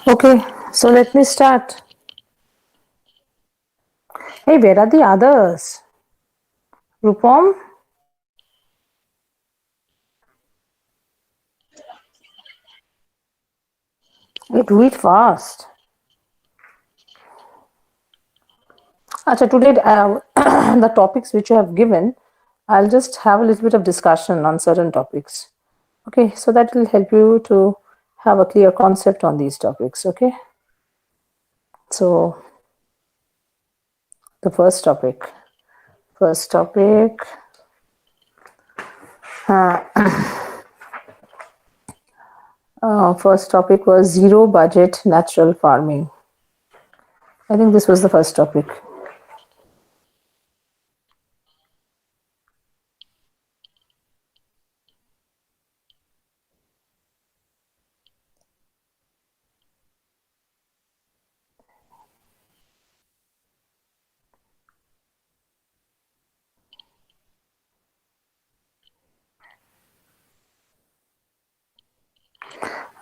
Okay, so let me start. Hey, where are the others? Rupam? You do it fast. Acha, today, the topics which you have given, I'll just have a little bit of discussion on certain topics. Okay, so that will help you to have a clear concept on these topics. Okay, so the first topic. First topic was zero budget natural farming. I think this was the first topic.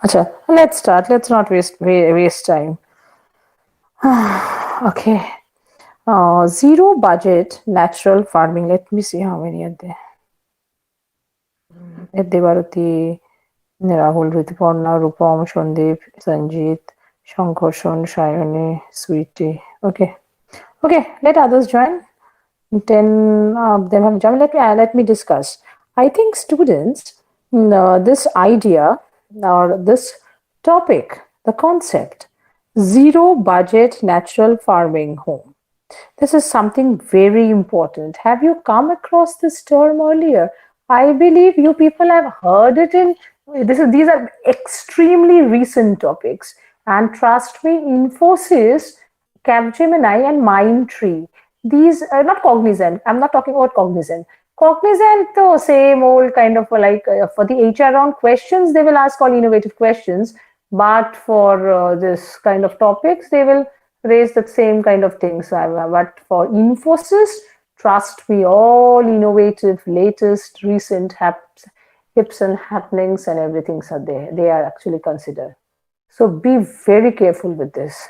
Acha, let's start. Let's not waste time. Okay. Zero budget natural farming. Let me see how many are there. Devarati, Rahul, Rituparna, Rupam, Shandip, Sanjit, Shankarsan, Shayani, Sweetie. Okay. Okay, let others join. 10 of them have joined. Let me discuss. I think students, this idea or this topic, the concept, zero budget natural farming home. This is something very important. Have you come across this term earlier? I believe you people have heard it in these are extremely recent topics. And trust me, Infosys, Capgemini, and Mindtree. These are not Cognizant. I'm not talking about Cognizant. Cognizant, though, same old kind of like for the HR round questions, they will ask all innovative questions. But for this kind of topics, they will raise the same kind of things. But for Infosys, trust me, all innovative, latest, recent hips and happenings and everything are there. They are actually considered. So be very careful with this.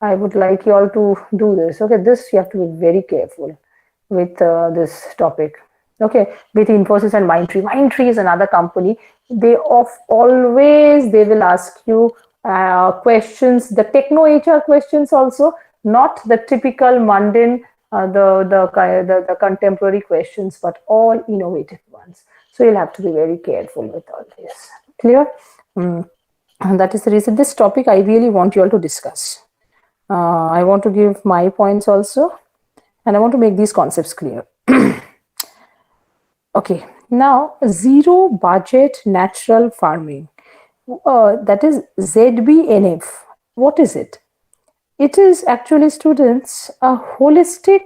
I would like you all to do this. Okay, this you have to be very careful with this topic. Okay, with Infosys and Mindtree. Mindtree is another company. They always they will ask you questions, the techno HR questions also, not the typical mundane, the contemporary questions, but all innovative ones. So you'll have to be very careful with all this. Clear? And that is the reason this topic I really want you all to discuss. I want to give my points also, and I want to make these concepts clear. Okay, now zero budget natural farming. That is ZBNF. What is it? It is actually, students, a holistic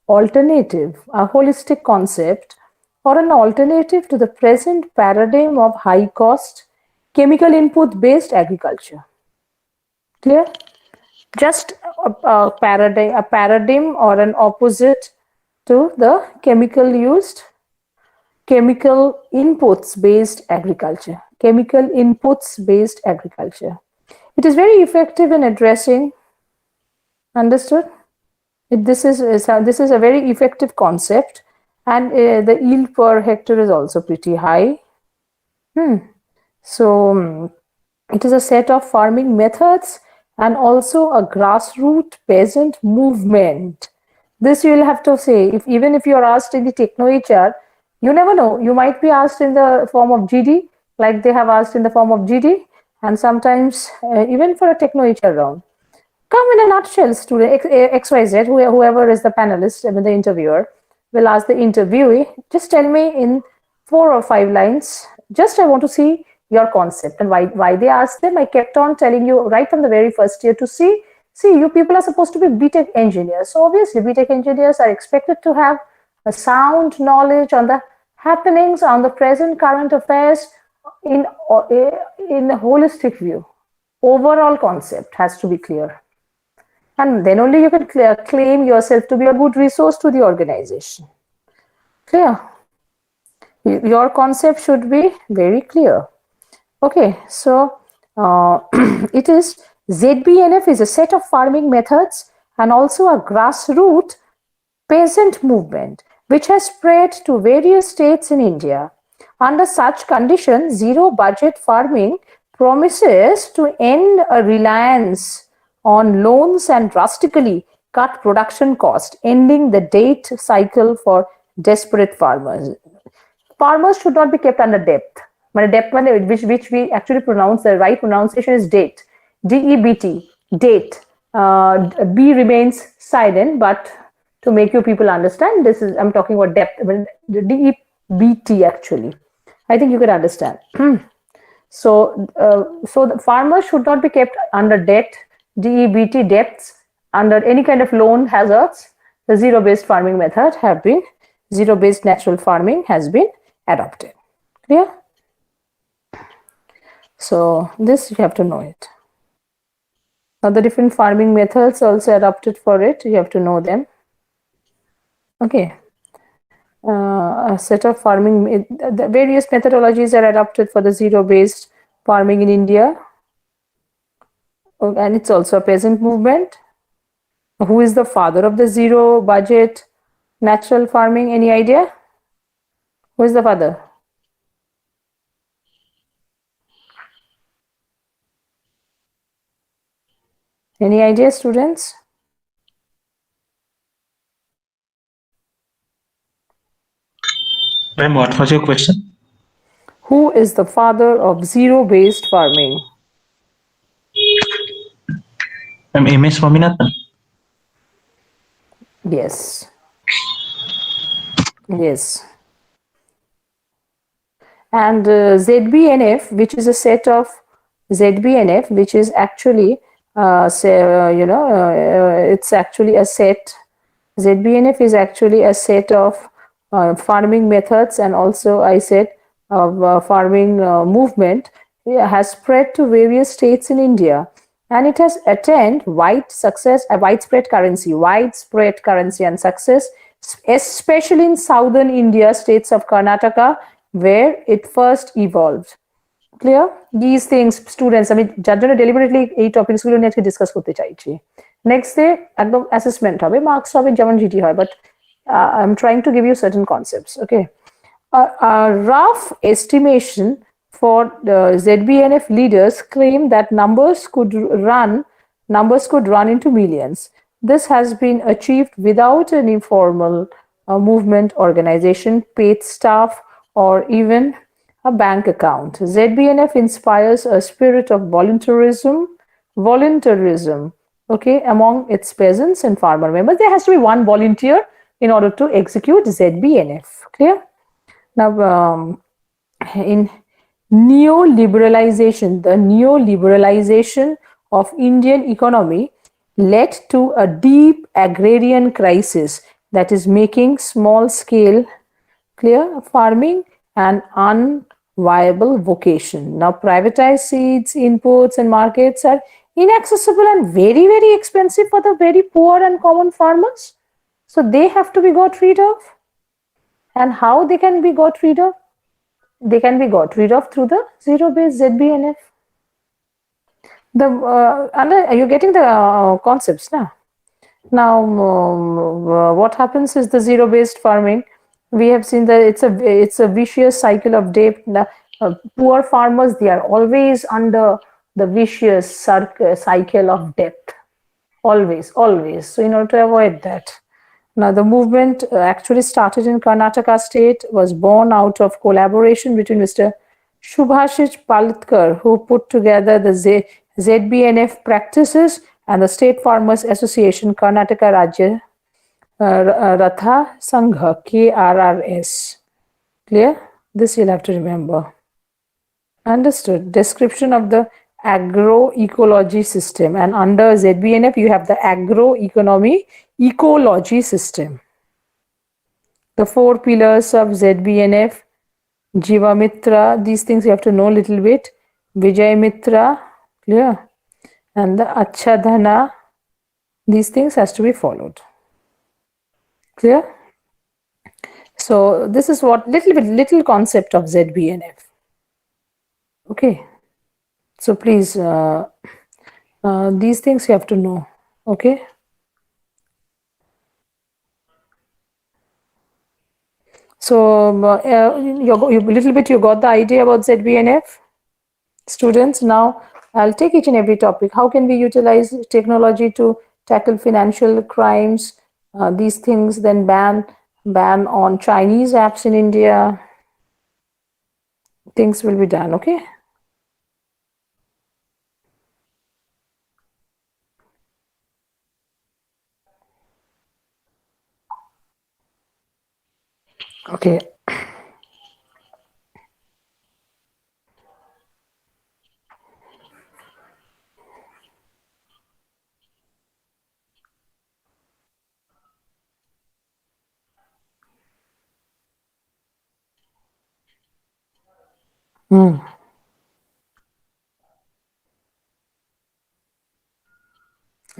alternative, a holistic concept or an alternative to the present paradigm of high cost chemical input based agriculture. Clear? Just a paradigm or an opposite to the chemical used chemical inputs based agriculture. Chemical inputs based agriculture. It is very effective in addressing, understood? This is a very effective concept, and the yield per hectare is also pretty high. So it is a set of farming methods and also a grassroots peasant movement. This you will have to say, even if you are asked in the Techno HR, you never know. You might be asked in the form of GD, like they have asked in the form of GD, and sometimes even for a Techno HR round. Come in a nutshell, student XYZ, whoever is the panelist, I mean the interviewer, will ask the interviewee, just tell me in 4 or 5 lines, just I want to see your concept. And why they asked them, I kept on telling you right from the very first year to see, you people are supposed to be BTech engineers. So obviously BTech engineers are expected to have a sound knowledge on the happenings, on the present current affairs in a holistic view. Overall concept has to be clear. And then only you can claim yourself to be a good resource to the organization. Clear? Your concept should be very clear. Okay, so it is ZBNF is a set of farming methods and also a grassroots peasant movement which has spread to various states in India. Under such conditions, zero budget farming promises to end a reliance on loans and drastically cut production cost, ending the debt cycle for desperate farmers. Farmers should not be kept under debt. Which we actually pronounce, the right pronunciation is date. DEBT, date. B remains silent, but to make you people understand, this is, I'm talking about depth, DEBT actually. I think you can understand. So the farmers should not be kept under debt, DEBT debts, under any kind of loan hazards. The zero-based farming method zero-based natural farming has been adopted. Clear? So this you have to know it. Now the different farming methods also adopted for it, you have to know them. Okay. A set of farming, the various methodologies are adopted for the zero-based farming in India. And it's also a peasant movement. Who is the father of the zero budget natural farming? Any idea? Who is the father? Any idea, students? Ma'am, what was your question? Who is the father of zero-based farming? Ma'am, M.S. Swaminathan. Yes. Yes. And ZBNF, which is a set of ZBNF, which is actually, it's actually a set. ZBNF is actually a set of farming methods, and also I said of farming movement has spread to various states in India, and it has attained widespread currency and success, especially in southern India, states of Karnataka, where it first evolved. Clear? These things, students, I mean, যার জন্য deliberately এই topics গুলো নিয়ে আজকে discuss করতে চাইছি. Next day, একদম assessment হবে, marks হবে যেমন GT হয়, but I'm trying to give you certain concepts. Okay. A rough estimation for the ZBNF leaders claim that numbers could run into millions. This has been achieved without an informal movement organization, paid staff, or even a bank account. ZBNF inspires a spirit of voluntarism, okay, among its peasants and farmer members. There has to be one volunteer in order to execute ZBNF. Clear? Now, in the neoliberalization of Indian economy led to a deep agrarian crisis that is making small-scale farming an unviable vocation. Now, privatized seeds, inputs, and markets are inaccessible and very, very expensive for the very poor and common farmers. So they have to be got rid of. And how they can be got rid of? They can be got rid of through the zero-based ZBNF. Are you getting the concepts now? Now, what happens is the zero-based farming. We have seen that it's a vicious cycle of debt. Poor farmers, they are always under the vicious cycle of debt. Always, always. So in order to avoid that. Now, the movement actually started in Karnataka state, was born out of collaboration between Mr. Subhashish Palatkar, who put together the ZBNF practices, and the State Farmers Association, Karnataka Rajya Ratha Sangha, KRRS. Clear? This you'll have to remember. Understood. Description of the agroecology system, and under ZBNF you have the agroeconomy ecology system. The 4 pillars of ZBNF, Jivamitra, these things you have to know a little bit. Vijay Mitra, clear? And the Achadhana, these things has to be followed. Clear? So this is what little concept of ZBNF. Okay. So please, these things you have to know. Okay. So you got the idea about ZBNF, students. Now I'll take each and every topic. How can we utilize technology to tackle financial crimes? These things, then ban on Chinese apps in India. Things will be done. Okay. Okay.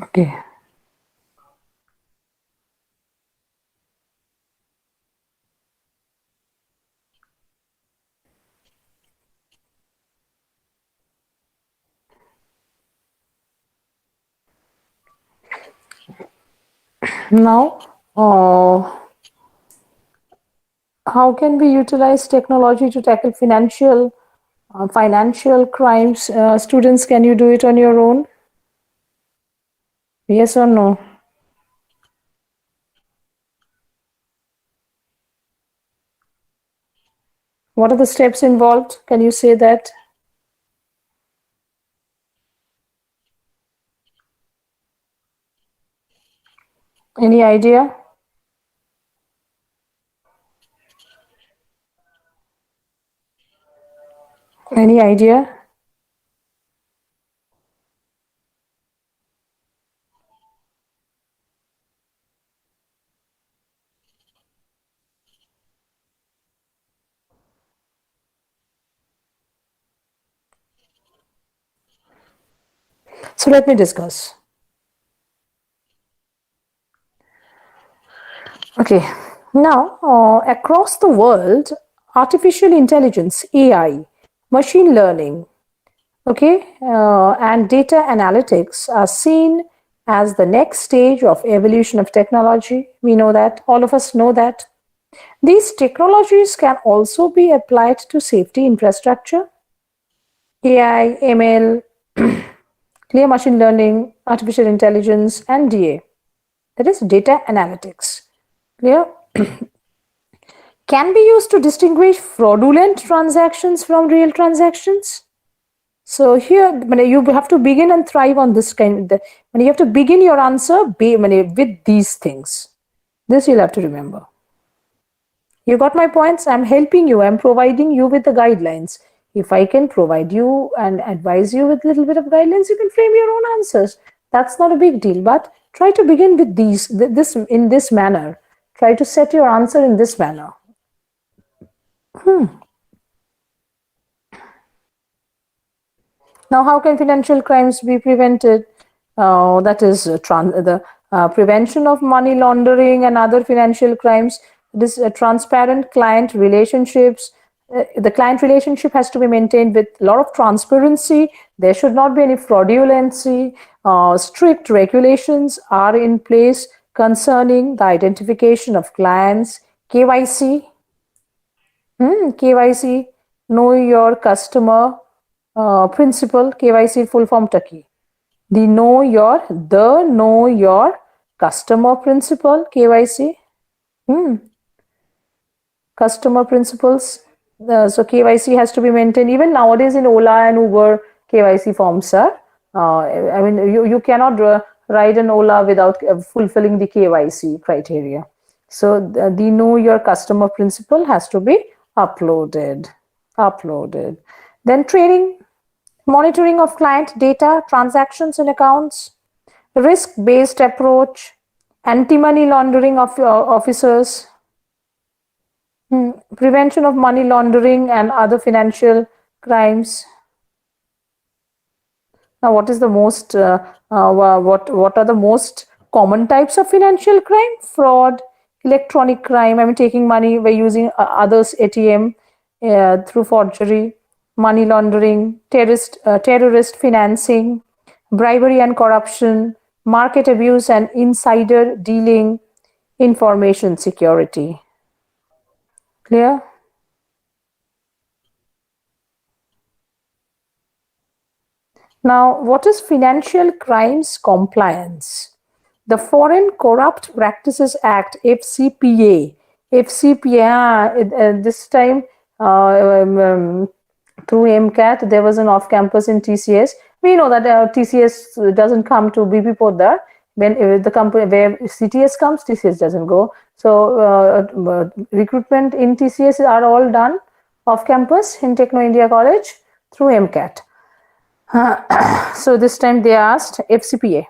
Okay. Now, how can we utilize technology to tackle financial crimes? Students, can you do it on your own? Yes or no? What are the steps involved? Can you say that? Any idea? Any idea? So let me discuss. Okay, now across the world, artificial intelligence, AI, machine learning, okay, and data analytics are seen as the next stage of evolution of technology. We know that, all of us know that. These technologies can also be applied to safety infrastructure, AI, ML, clear machine learning, artificial intelligence, and DA. That is data analytics. Clear? Can be used to distinguish fraudulent transactions from real transactions. So here, you have to begin and thrive on this kind. You have to begin your answer with these things. This you'll have to remember. You got my points? I'm helping you. I'm providing you with the guidelines. If I can provide you and advise you with a little bit of guidelines, you can frame your own answers. That's not a big deal. But try to begin with in this manner. Try to set your answer in this manner. Now, how can financial crimes be prevented? That is the prevention of money laundering and other financial crimes This transparent client relationships. The client relationship has to be maintained with a lot of transparency. There should not be any fraudulency. Strict regulations are in place concerning the identification of clients. KYC, KYC, know your customer principle. KYC full form টা কি? The know your customer principle. KYC. Customer principles. So KYC has to be maintained. Even nowadays in Ola and Uber, KYC forms are. I mean, you cannot ride an Ola without fulfilling the KYC criteria. So the know your customer principle has to be uploaded. Then training, monitoring of client data, transactions and accounts, risk-based approach, anti-money laundering of officers, prevention of money laundering and other financial crimes. Now, what is the most what are the most common types of financial crime? Fraud, electronic crime. I mean, taking money by using others' ATM through forgery, money laundering, terrorist financing, bribery and corruption, market abuse and insider dealing, information security. Clear? Now, what is Financial Crimes Compliance? The Foreign Corrupt Practices Act, FCPA. FCPA, this time through MCAT, there was an off-campus in TCS. We know that TCS doesn't come to BP Podar. When the company where CTS comes, TCS doesn't go. So recruitment in TCS are all done off-campus in Techno India College through MCAT. So this time they asked FCPA.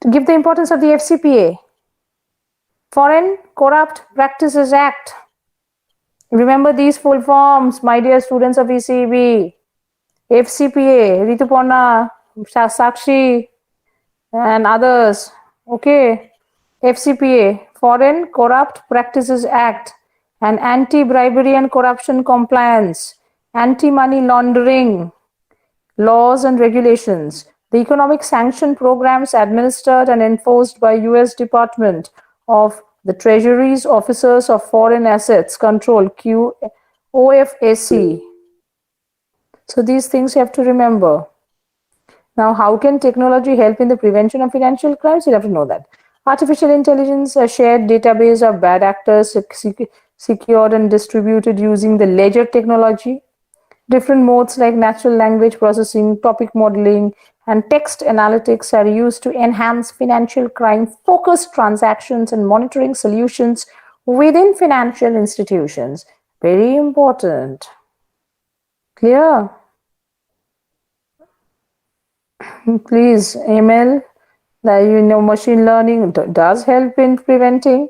To give the importance of the FCPA, Foreign Corrupt Practices Act. Remember these full forms, my dear students of ECB. FCPA, Rituparna, Sakshi, and others. Okay. FCPA, Foreign Corrupt Practices Act, and Anti-Bribery and Corruption Compliance, Anti-Money Laundering laws and regulations. The economic sanction programs administered and enforced by US Department of the Treasury's Officers of Foreign Assets Control, OFAC. So these things you have to remember. Now, how can technology help in the prevention of financial crimes? You have to know that. Artificial intelligence, a shared database of bad actors secured and distributed using the ledger technology. Different modes like natural language processing, topic modeling, and text analytics are used to enhance financial crime focused transactions and monitoring solutions within financial institutions. Very important. Clear? Please, ML, machine learning does help in preventing.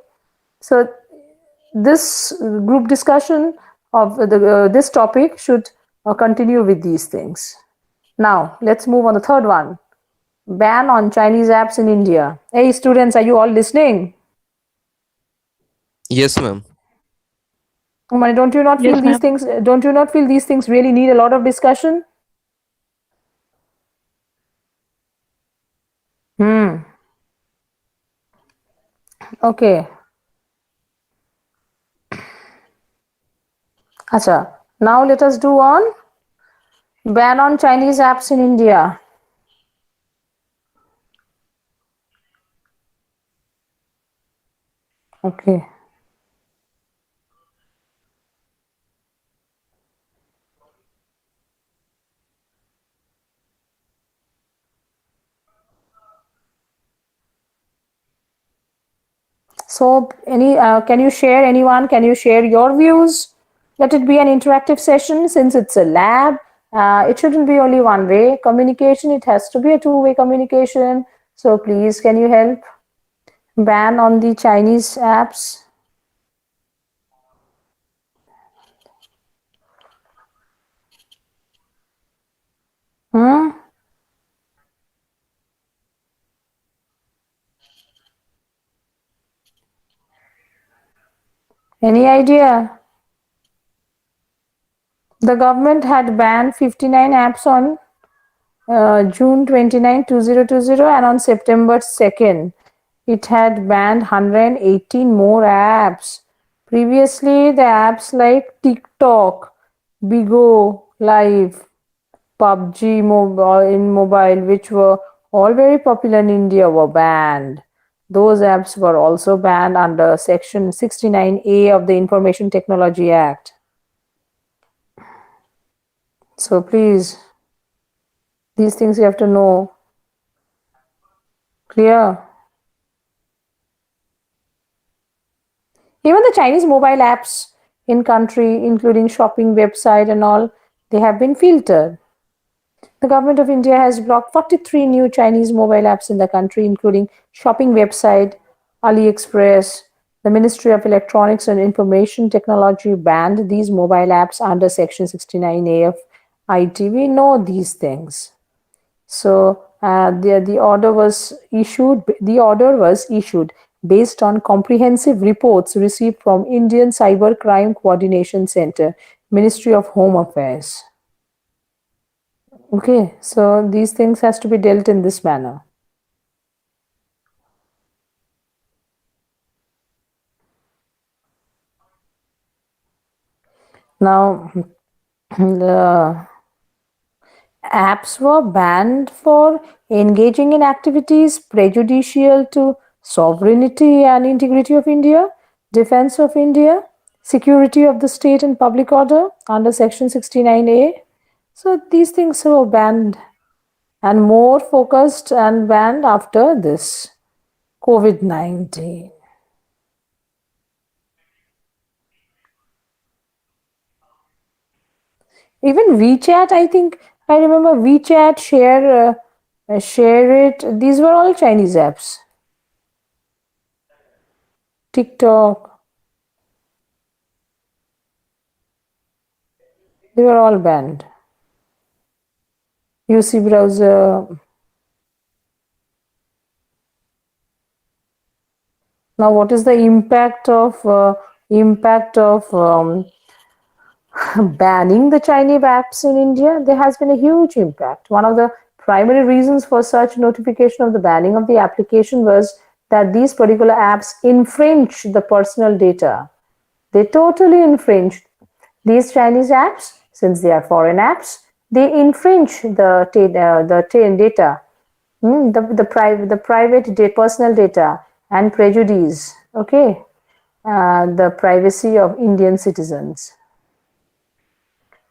So this group discussion of this topic should continue with these things. Now, let's move on the third one. Ban on Chinese apps in India. Hey, students, are you all listening? Yes, ma'am. Don't you not feel these things? Don't you not feel these things really need a lot of discussion? Okay. Acha. Now let us do on ban on Chinese apps in India. Okay. So, can you share, anyone, can you share your views? Let it be an interactive session since it's a lab. It shouldn't be only one way communication. It has to be a two-way communication. So please, can you help? Ban on the Chinese apps. Any idea? The government had banned 59 apps on June 29, 2020, and on September 2nd, it had banned 118 more apps. Previously, the apps like TikTok, Bigo Live, PUBG in mobile, which were all very popular in India, were banned. Those apps were also banned under Section 69A of the Information Technology Act. So please, these things you have to know. Clear? Even the Chinese mobile apps in country, including shopping website and all, they have been filtered. The government of India has blocked 43 new Chinese mobile apps in the country, including shopping website, AliExpress. The Ministry of Electronics and Information Technology banned these mobile apps under Section 69A of IT. We know these things. So the order was issued. The order was issued based on comprehensive reports received from Indian Cybercrime Coordination Center, Ministry of Home Affairs. Okay, so these things has to be dealt in this manner. Now, the apps were banned for engaging in activities prejudicial to sovereignty and integrity of India, defense of India, security of the state and public order under Section 69A. So these things were banned and more focused and banned after this COVID-19. Even WeChat, I think I remember WeChat, Share It. These were all Chinese apps. TikTok, they were all banned. UC browser. Now, what is the impact of banning the Chinese apps in India? There has been a huge impact. One of the primary reasons for such notification of the banning of the application was that these particular apps infringe the personal data. They totally infringed. These Chinese apps, since they are foreign apps, they infringe the data, the private personal data, and prejudice, okay, the privacy of Indian citizens.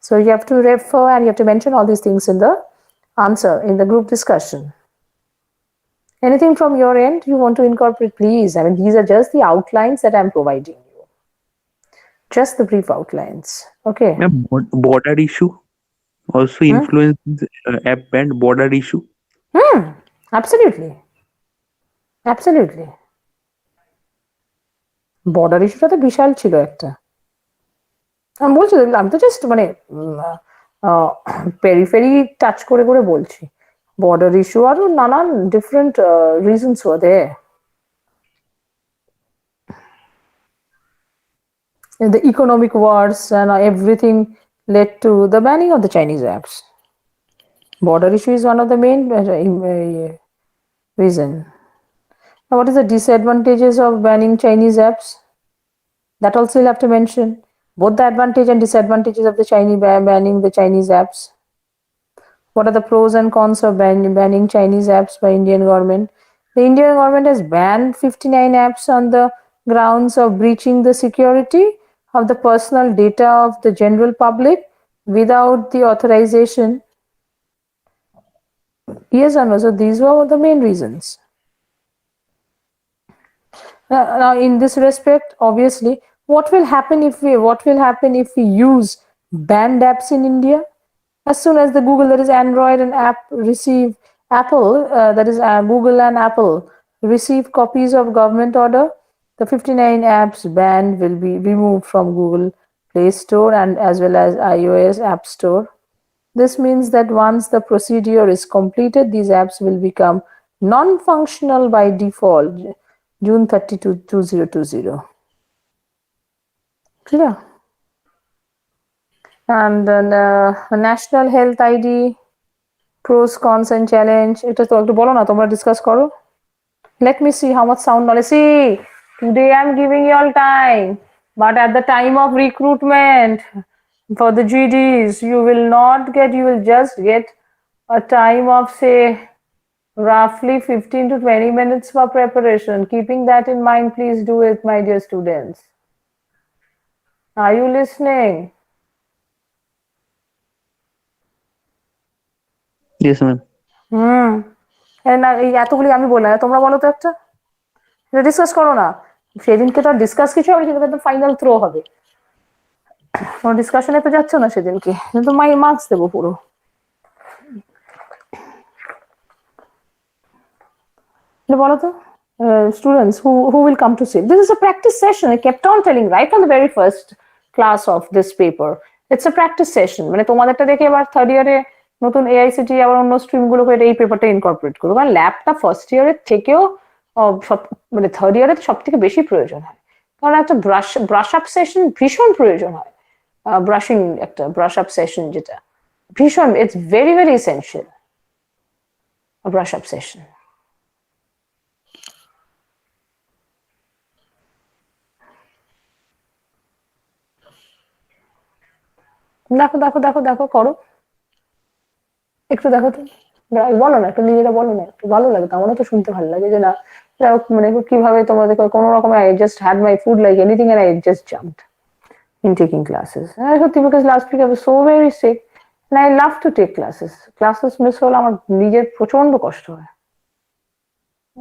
So you have to refer and you have to mention all these things in the answer, in the group discussion. Anything from your end you want to incorporate, please? I mean, these are just the outlines that I'm providing you. Just the brief outlines. Okay. Border issue also influences app ban border issue. Absolutely. Absolutely. Border ইস্যুটা তো বিশাল ছিল একটা। আমি বলছি, আমি তো just মানে periphery touch করে করে বলছি। বর্ডার ইস্যু আরও নানান different reasons war there. The economic wars and everything led to the banning of the Chinese apps. Border issue is one of the main reason. Now, what is the disadvantages of banning Chinese apps? That also you'll have to mention. Both the advantage and disadvantages of the Chinese banning the Chinese apps. What are the pros and cons of banning Chinese apps by Indian government? The Indian government has banned 59 apps on the grounds of breaching the security of the personal data of the general public without the authorization. Yes, Anna, so these were the main reasons. Now, in this respect, obviously, what will happen if we use banned apps in India? As soon as the Google, that is Android and that is Google and Apple receive copies of government order, the 59 apps banned will be removed from Google Play Store and as well as iOS App Store. This means that once the procedure is completed, these apps will become non-functional by default, June 30, 2020. Clear? And then national health ID, pros, cons and challenge. এটা তো একটু বলো না, তোমরা discuss করো. Let me see how much sound knowledge. See, today I'm giving you all time, but at the time of recruitment for the GDs, you will not get, you will just get a time of say roughly 15 to 20 minutes for preparation. Keeping that in mind, please do it, my dear students. Are you listening? Yes, ma'am. এই এতগুলি আমি বললাম, তোমরা বলো তো একটা, discuss করো না. সেদিনকে তো ডিসকাস কিছু হবে, সেদিনকে তো ফাইনাল থ্রো হবে. কোনো ডিসকাশনে তো যাচ্ছ না সেদিনকে, কিন্তু মার্কস দেবো পুরো. বলো তো, students who will come to see. This is a practice session. I kept on telling right on the very first class of this paper. It's a practice session. মানে তোমাদেরটা দেখে এবার থার্ড ইয়ারে নতুন AICTE আবার অন্য স্ট্রিম গুলোকে এই পেপারটা ইনকর্পোরেট করবো, কারণ ল্যাবটা ফার্স্ট ইয়ারের থেকেও মানে থার্ড ইয়ারে সব থেকে বেশি প্রয়োজন হয়, কারণ একটা ব্রাশ আপ সেশন ভীষণ প্রয়োজন হয়. ব্রাশিং, একটা ব্রাশ আপ সেশন যেটা ভীষণ, it's very very essential, brush up session. দেখো দেখো দেখো দেখো, করো একটু, দেখো তো, বলো না একটু, নিজেরা বলো না একটু, ভালো লাগে তো, আমারও তো শুনতে ভালো লাগে যে না, মানে কিভাবে তোমাদের কোনো রকম I just had my food like anything and I just jumped in taking classes. সত্যি, because last week I was so very sick and I love to take classes miss হলে আমার নিজের প্রচন্ড কষ্ট হয়.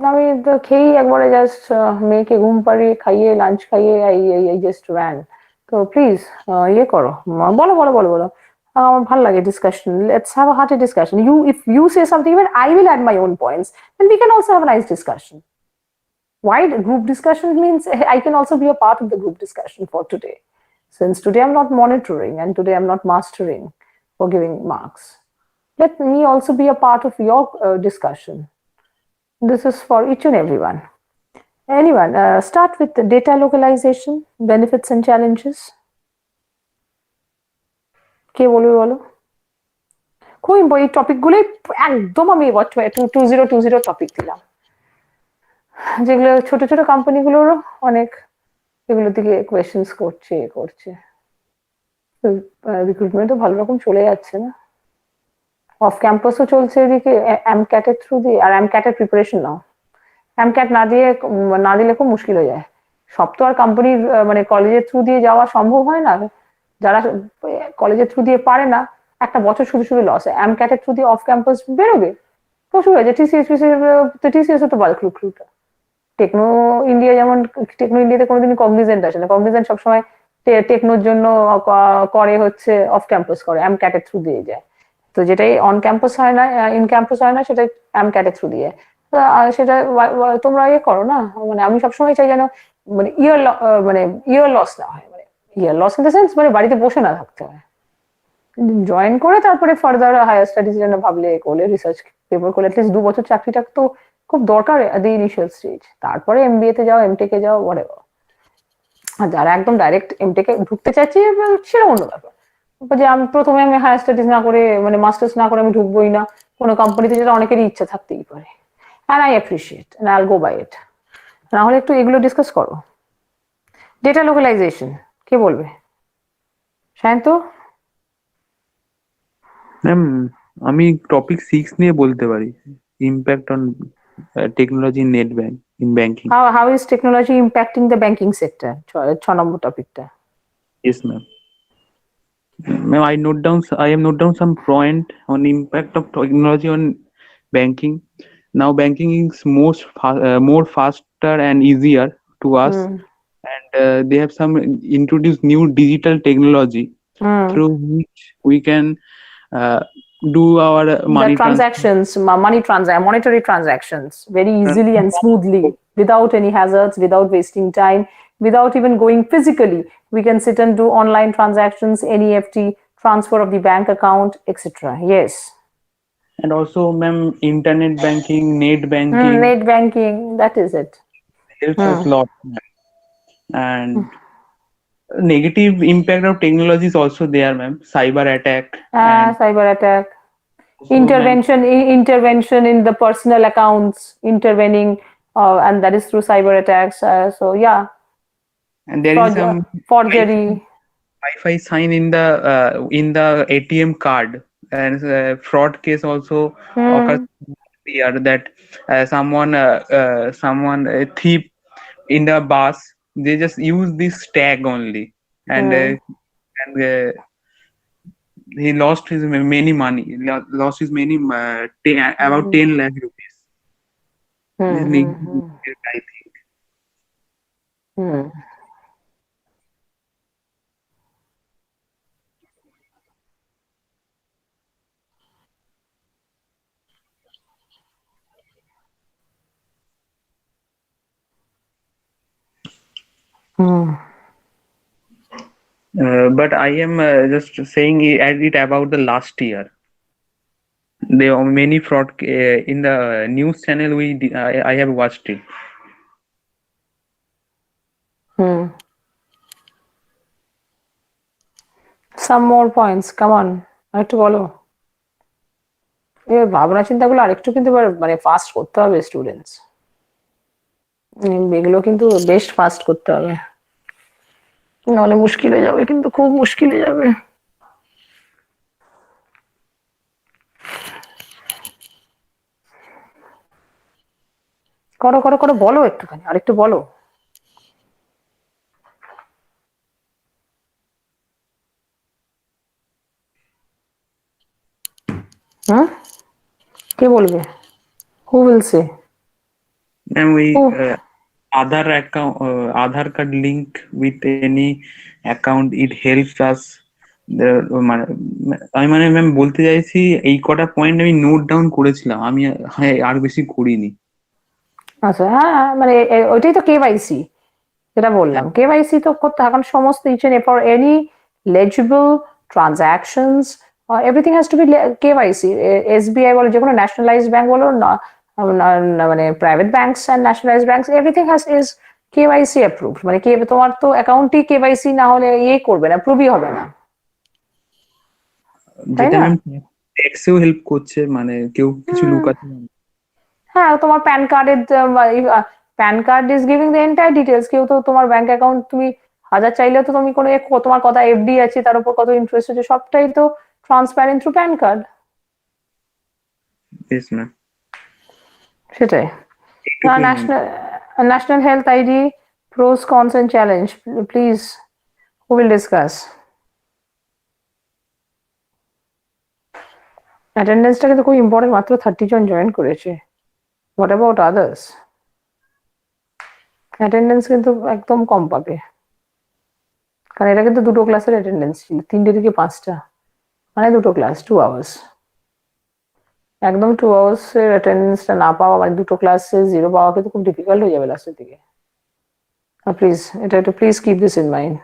আমি তো খেয়েই একবারে জাস্ট মেয়েকে ঘুম পাড়িয়ে খাইয়ে লাঞ্চ খাইয়ে I just ran. তো প্লিজ ইয়ে করো, বলো বলো বলো বলো, আমার ভালো লাগে discussion. Let's have a hearty discussion. If you say something, even I will add my own points and we can also have a nice discussion. Why group discussion means I can also be a part of the group discussion for today. Since today I'm not monitoring and today I'm not mastering for giving marks, let me also be a part of your discussion. This is for each and everyone. Anyone, start with the data localization, benefits and challenges. কে বলবে বলো? খুব এই টপিকগুলোই একদম আমি 2020 topic দিলাম, যেগুলো ছোট ছোট কোম্পানিগুলোরও অনেক এগুলোর দিকে কোয়েশ্চেন্স করছে. রিক্রুটমেন্ট তো ভালো রকম চলে যাচ্ছে না, অফ ক্যাম্পাসও চলছে এদিকে অ্যামক্যাটের থ্রু দিয়ে, আর অ্যামক্যাটের প্রিপারেশন নাও. অ্যামক্যাট না দিলে খুব মুশকিল হয়ে যায়. সব তো আর কোম্পানির মানে কলেজের থ্রু দিয়ে যাওয়া সম্ভব হয় না. যারা কলেজের থ্রু দিয়ে পারে না, একটা বছর শুধু শুধু লস হয়. অ্যামক্যাটের থ্রু দিয়ে অফ ক্যাম্পাস বেরোবে, প্রচুর হয়েছে. TCS তো বাল্ক রিক্রুটার. টেকনো ইন্ডিয়া যেমন, টেকনো ইন্ডিয়াতে কোনোদিনই কগনিজেন্ট আসে না. কগনিজেন্ট সবসময় টেকনোর জন্য করে হচ্ছে অফ ক্যাম্পাস করে, অ্যামক্যাটের থ্রু দিয়ে যায়. তো যেটাই অন ক্যাম্পাস হয় না, ইন ক্যাম্পাস হয় না, সেটা অ্যামক্যাটের থ্রু দিয়ে. সেটা তোমরা ইয়ে করো না. মানে আমি সবসময় চাই যেন মানে ইয়ার লস না হয়, মানে ইয়ার লস ইন দ্য সেন্স মানে বাড়িতে বসে না থাকতে হয়. জয়েন করে তারপরে ফার্দার হায়ার স্টাডিজ জন্য ভাবলে করলে, রিসার্চ পেপার করলে, অ্যাটলিস্ট 2 বছর চাকরিটা তো খুব দরকার দি ইনিশিয়াল স্টেজ. তারপরে MBA তে যাও, MTech এ যাও, whatever. আর যারা একদম ডাইরেক্ট MTech এ ঢুকতে চাইছে সেটা অন্য ব্যাপার, যে আমি প্রথমে আমি হায়ার স্টাডিজ না করে মানে মাস্টার্স না করে আমি ঢুকবোই না কোনো কোম্পানিতে, যেটা অনেকেরই ইচ্ছা থাকতেই পারে. and I appreciate and I'll go by it. না হলে একটু এগুলো ডিসকাস করো. ডেটা লোকালাইজেশন কে বলবে? শায়ন্ত? ম্যাম, আমি টপিক 6 নিয়ে বলতে পারি, impact on technology in net bank in banking. How is technology impacting the banking sector? 6 নম্বর টপিকটা. Yes, ma'am. Ma'am, I have note down some point on impact of technology on banking. Now banking is more faster and easier to us, and they have some introduced new digital technology through which we can do our money monetary transactions very easily and smoothly, without any hazards, without wasting time, without even going physically. We can sit and do online transactions, NEFT, transfer of the bank account, etc. Yes. And also, ma'am, internet banking, net banking, that is it. helps us a lot. And Negative impact of technology is also there, ma'am. Cyber attack and Cyber attack, also, ma'am, intervention in the personal accounts, intervening, and that is through cyber attacks. So yeah, and there is some forgery. Wi-Fi sign in the ATM card, and fraud case also occurs Hmm. here that someone a thief in the bus, they just use this tag only, and Hmm. he lost his many money, lost his many about 10 lakh rupees. This Hmm. negative Hmm. impact, I think. Hmm. Hmm. But I am just saying it about the last year. There are many fraud in the news channel. I have watched it. Hmm. Some more points. Come on. আরেকটু বলো। ভাবনা চিন্তাগুলো আরেকটু কিন্তু মানে fast করতে হবে students. এগুলো কিন্তু বেশ ফাস্ট করতে হবে। নাহলে মুশকিল হয়ে যাবে, কিন্তু খুব মুশকিল হয়ে যাবে। করো করো করো, বলো একটুখানি, আরেকটু বলো। হুম, কে বলবে? Who will say? And we who? Aadhaar card link with any account, it helps us. মানে আমি মানে ম্যাম বলতে চাইছি এই কটা পয়েন্ট আমি নোট ডাউন করেছিলাম, আমি হ্যাঁ আর বেশি করিনি। আচ্ছা, হ্যাঁ, মানে ওইটাই তো কেওয়াইসি, যেটা বললাম। কেওয়াইসি তো করতে, এখন সমস্ত each and for any eligible transactions, everything has to be KYC. SBI বলো, যে কোনো ন্যাশনালাইজড ব্যাংক বলো না, মানে private banks and nationalised banks, everything has is KYC approved. মানে তোমার তো অ্যাকাউন্টই কেওয়াইসি না হলে করবে না, অ্যাপ্রুভই হবে না, তাই যেটা না? ম্যাম ট্যাক্সেও হেল্প করছে, মানে কেউ কিছু হুম। লুকাচ্ছে। হ্যাঁ, তোমার প্যান কার্ডের, pan card is giving the entire details. কেউ তো তোমার ব্যাংক অ্যাকাউন্ট তুমি হাজার চাইলেও তো তুমি কোনো তোমার কথা এফডি আছে, তার উপর কত ইন্টারেস্ট আছে, সবটাই তো transparent through PAN card. Yes, ma'am. সেটাই। এইটুকুই ma'am. National health ID, pros cons and challenge, please, who will discuss? অ্যাটেন্ডেন্সটা কিন্তু খুব ইম্পর্টেন্ট, মাত্র 30 জন জয়েন করেছে। What about others? অ্যাটেন্ডেন্স কিন্তু একদম কম পাবে, কারণ এটা কিন্তু দুটো ক্লাসের অ্যাটেন্ডেন্স ছিল, 3টে থেকে 5টা, মানে দুটো ক্লাস, 2 আওয়ার্স। একদম 2 আওয়ার্স এর অ্যাটেন্ডেন্সটা না পাওয়া, মানে দুটো ক্লাসে 0 পাওয়া কিন্তু খুব ডিফিকাল্ট হয়ে যাবে লাস্টের দিকে। প্লিজ, এটা একটু please keep this in mind.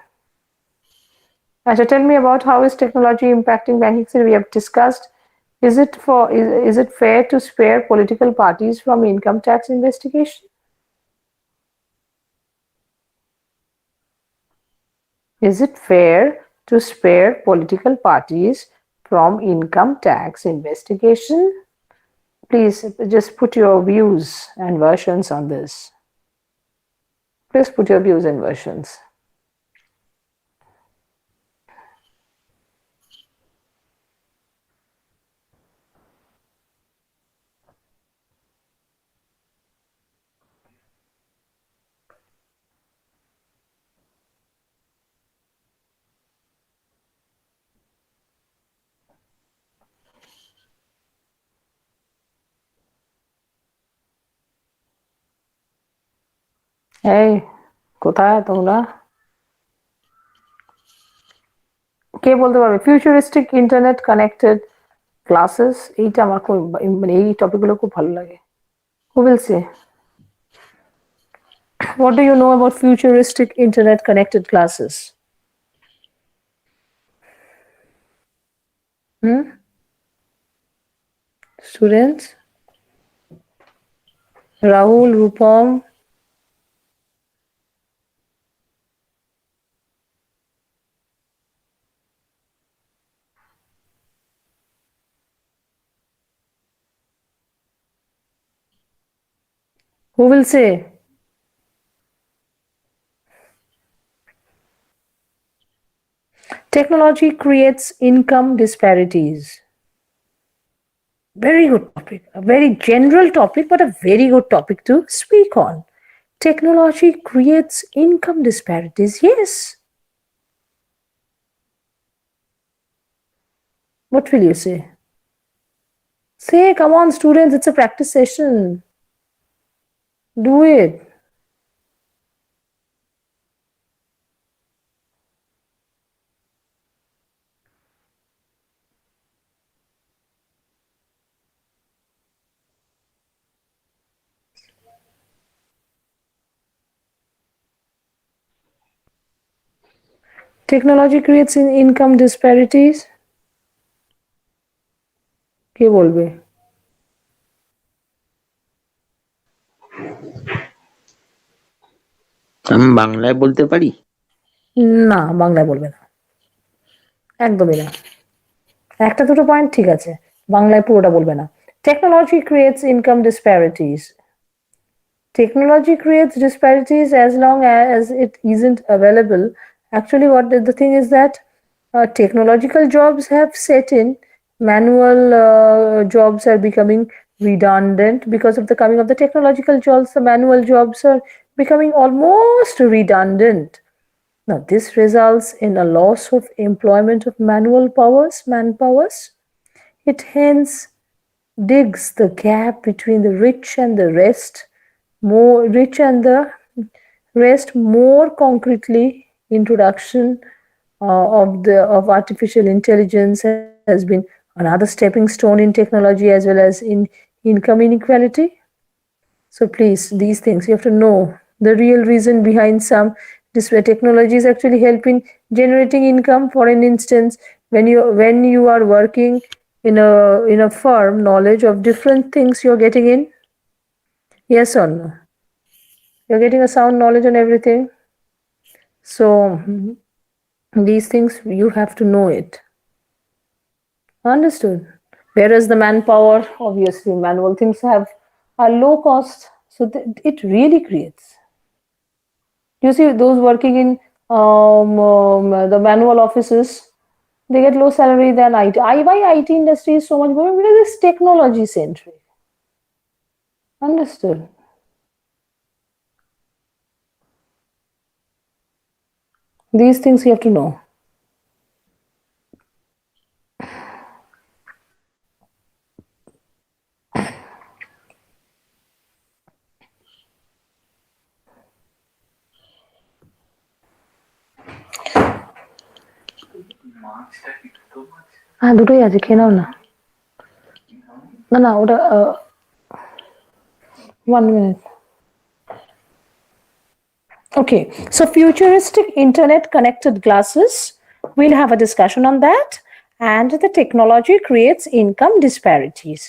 আচ্ছা, tell me about how is technology impacting banking sector. We have discussed, is it fair to spare political parties from income tax investigation? Is it fair to spare political parties from income tax investigation? Please just put your views and versions on this. Please put your views and versions. এই, কোথায় তোমরা? কে বলতে পারবে? Futuristic internet connected classes, এইটা আমার খুব, মানে এই টপিকগুলো খুব ভালো লাগে। Who will say? What do you know about futuristic internet connected classes? Students? Rahul, Rupam, Who will say? Technology creates income disparities. Very good topic. A very general topic, but a very good topic to speak on. Technology creates income disparities. Yes. What will you say? Say, come on, students, it's a practice session. Do it. Technology creates income disparities. কে বলবে? আমি বাংলায় বলতে পারি? না, বাংলায় বলবে না। একদমই না। একটা দুটো পয়েন্ট ঠিক আছে, বাংলায় পুরোটা বলবে না। Technology creates income disparities. Technology creates disparities as long as it isn't available. Actually, what the thing is that technological jobs have set in. Manual jobs are becoming redundant because of the coming of the technological jobs. The manual jobs are becoming almost redundant. Now, this results in a loss of employment of manpowers. It hence digs the gap between the rich and the rest, more concretely. Introduction of artificial intelligence has been another stepping stone in technology as well as in income inequality. So please, these things you have to know the real reason behind some. This way technology is actually helping generating income. For an instance, when you are working in a firm, knowledge of different things you're getting in. Yes or no? You're getting a sound knowledge on everything. So these things you have to know it. Understood? Whereas the manpower, obviously manual things are low cost, so it really creates. You see those working in the manual offices, they get low salary than IT. Why IT industry is so much more? Because it's technology centric. Understood? These things you have to know. হ্যাঁ দুটোই আছে, খেয়ে নাও না। না না ওটা 1 minute. Okay, so futuristic internet connected glasses, we'll have a discussion on that. And the technology creates income disparities.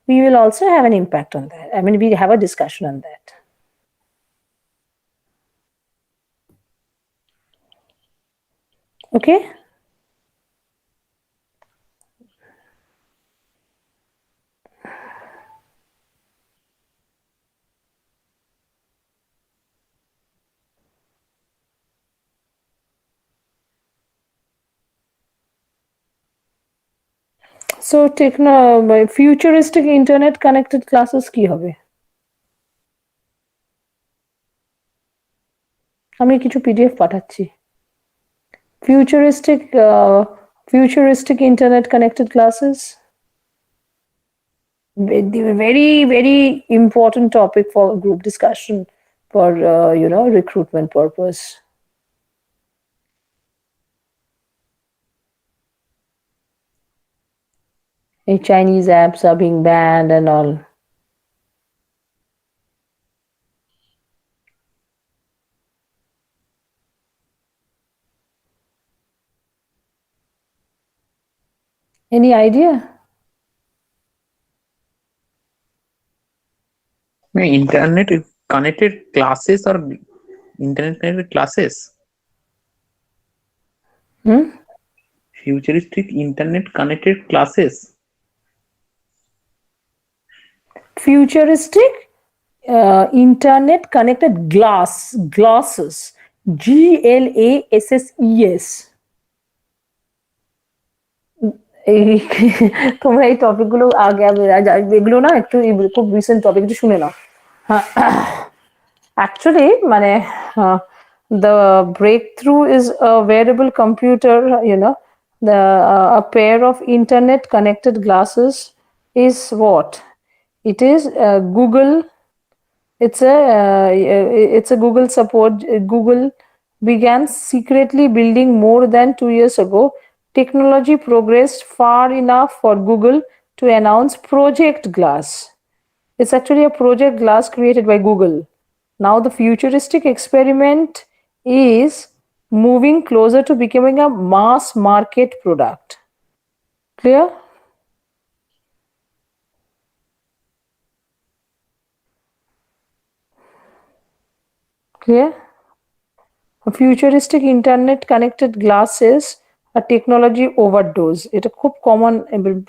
We will also have an impact on that. I mean, we have a discussion on that. Okay. So futuristic internet connected classes কি হবে? আমি কিছু PDF পাঠাচ্ছি। Futuristic internet connected classes. Very very important topic for group discussion for recruitment purpose. Chinese apps are being banned and all. Any idea? Internet connected classes or internet connected classes? Futuristic internet connected classes. Futuristic internet connected glasses, GLASSES. তোমরা এই টপিকগুলো আগে এগুলো না একটু খুব recent topic, একটু শুনে নাও। Actually, মানে the breakthrough is a wearable computer, a pair of internet connected glasses is what? It is Google. It's a Google support. Google began secretly building more than 2 years ago. Technology progressed far enough for Google to announce Project Glass. It's actually a Project Glass created by Google. Now the futuristic experiment is moving closer to becoming a mass market product. Clear? Clear? A futuristic internet connected glasses a technology overdose. এটা খুব common,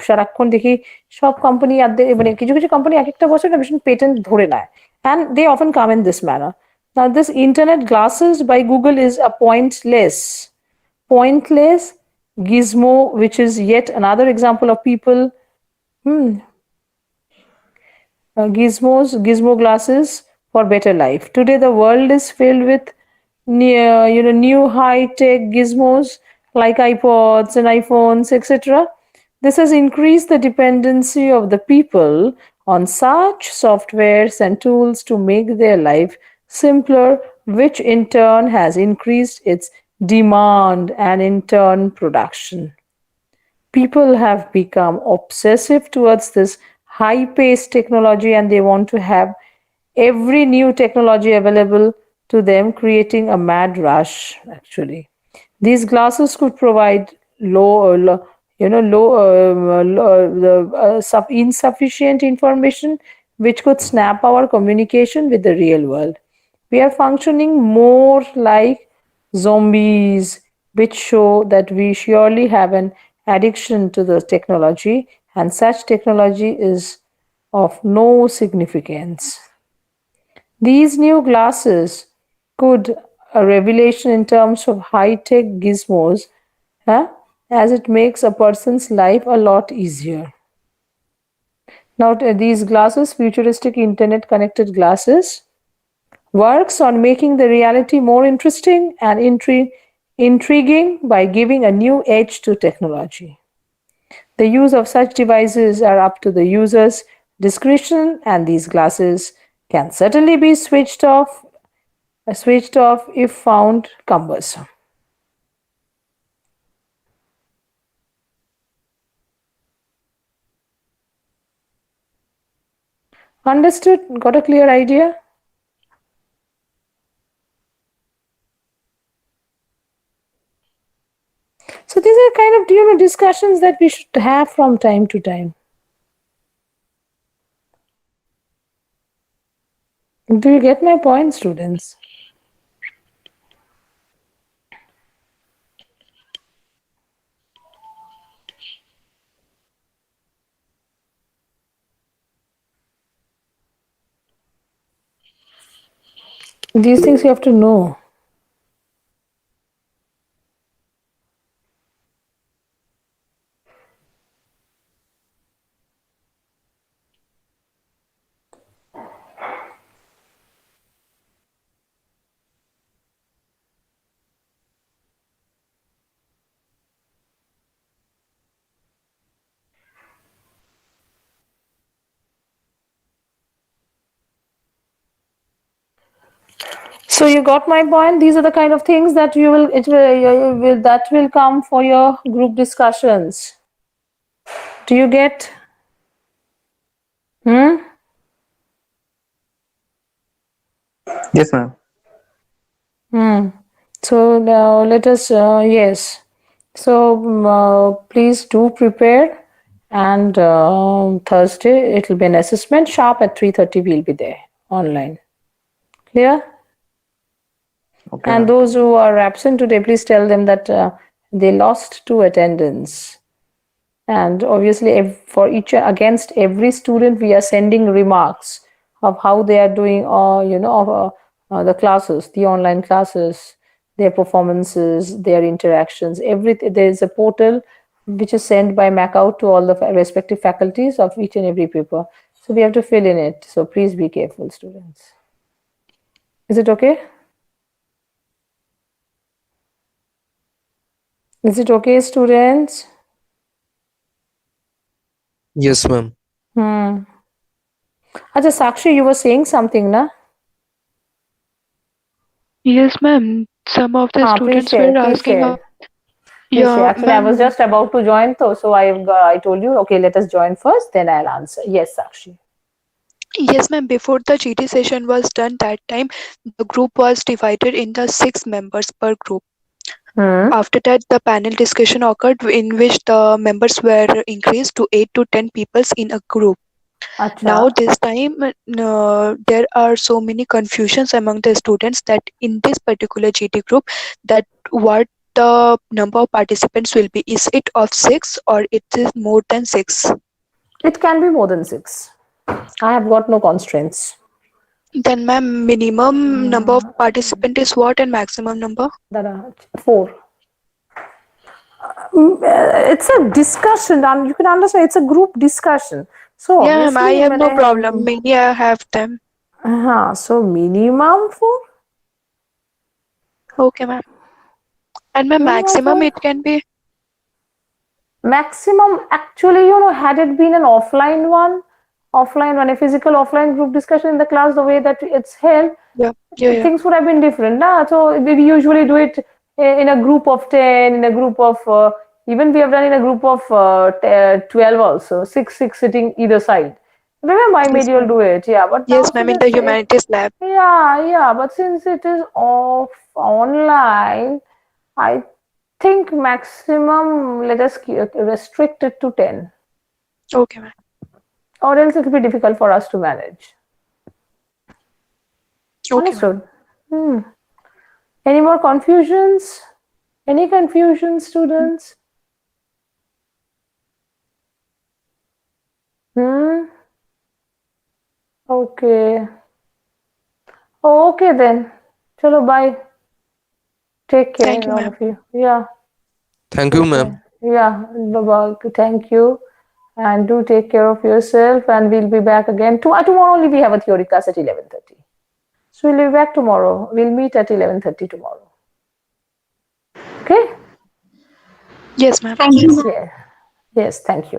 সারাক্ষণ দেখি সব company মানে কিছু কিছু company এক একটা বছর ভীষণ পেটেন্ট ধরে নেয়, and they often come in this manner. Now this internet glasses by Google is a pointless gizmo, which is yet another example of people gizmo glasses for better life. Today the world is filled with new high-tech gizmos like iPods and iPhones, etc. This has increased the dependency of the people on such softwares and tools to make their life simpler, which in turn has increased its demand and in turn production. People have become obsessive towards this high-paced technology, and they want to have every new technology available to them, creating a mad rush. Actually, these glasses could provide insufficient information, which could snap our communication with the real world. We are functioning more like zombies, which show that we surely have an addiction to the technology, and such technology is of no significance. These new glasses could a revelation in terms of high-tech gizmos, as it makes a person's life a lot easier. Now these glasses, futuristic internet connected glasses, works on making the reality more interesting and intriguing by giving a new edge to technology. The use of such devices are up to the user's discretion, and these glasses can certainly be switched off if found cumbersome. Understood? Got a clear idea? So these are kind of discussions that we should have from time to time. Do you get my point, students? These things you have to know. So you got my point. These are the kind of things that that will come for your group discussions. Do you get? Yes, ma'am. So now let us, yes. So please do prepare, and Thursday it will be an assessment. Sharp at 3:30 we'll be there online. Clear? Okay, And ma'am. those who are absent today, please tell them that they lost 2 attendance. And obviously, for each against every student, we are sending remarks of how they are doing, the classes, the online classes, their performances, their interactions, everything. There is a portal which is sent by Mac out to all the respective faculties of each and every paper. So we have to fill in it. So please be careful, students. Is it okay? Is it okay, students? Yes, ma'am. Acha, Sakshi, you were saying something, na? Yes, ma'am. Some of the Please students share, were please asking. share. Please share. Yeah, Actually, I was ma'am. just about to join, so I told you, okay, let us join first, then I'll answer. Yes, Sakshi. Yes, ma'am. Before the GT session was done, that time the group was divided into 6 members per group. After that, the panel discussion occurred in which the members were increased to 8 to 10 people in a group. Acha. Now this time there are so many confusions among the students that in this particular GT group, that what the number of participants will be. Is it of 6 or it is more than 6? It can be more than 6. I have got no constraints. Then ma'am, minimum number of participant is what and maximum number? 4. It's a discussion, and you can understand it's a group discussion. So Yeah, ma'am, I obviously, have no problem. Many I have them. So minimum 4. Okay, ma'am. And my Minimum maximum 4. it can be. Maximum, actually, had it been an offline one, a physical offline group discussion in the class, the way that it's held, Yeah. things would have been different. Nah? So we usually do it in a group of 10, in a group of, even we have done in a group of 12 also, 6 sitting either side. Remember, I made you all do it. Yeah, but now Yes, ma'am, in the humanities lab. Yeah, but since it is online, I think maximum, let us restrict it to 10. Okay, ma'am. Or else it will be difficult for us to manage. Okay, Understood? Any more confusions? Any confusion, students? Okay. Okay then. Chalo, bye. Take care, Thank you, all ma'am. of you. Yeah. Thank you, ma'am. Yeah. Bye-bye. Thank you. And do take care of yourself. And we'll be back again. Tomorrow only we have a theory class at 11:30. So we'll be back tomorrow. We'll meet at 11:30 tomorrow. Okay? Yes, ma'am. Yeah. Yes, thank you.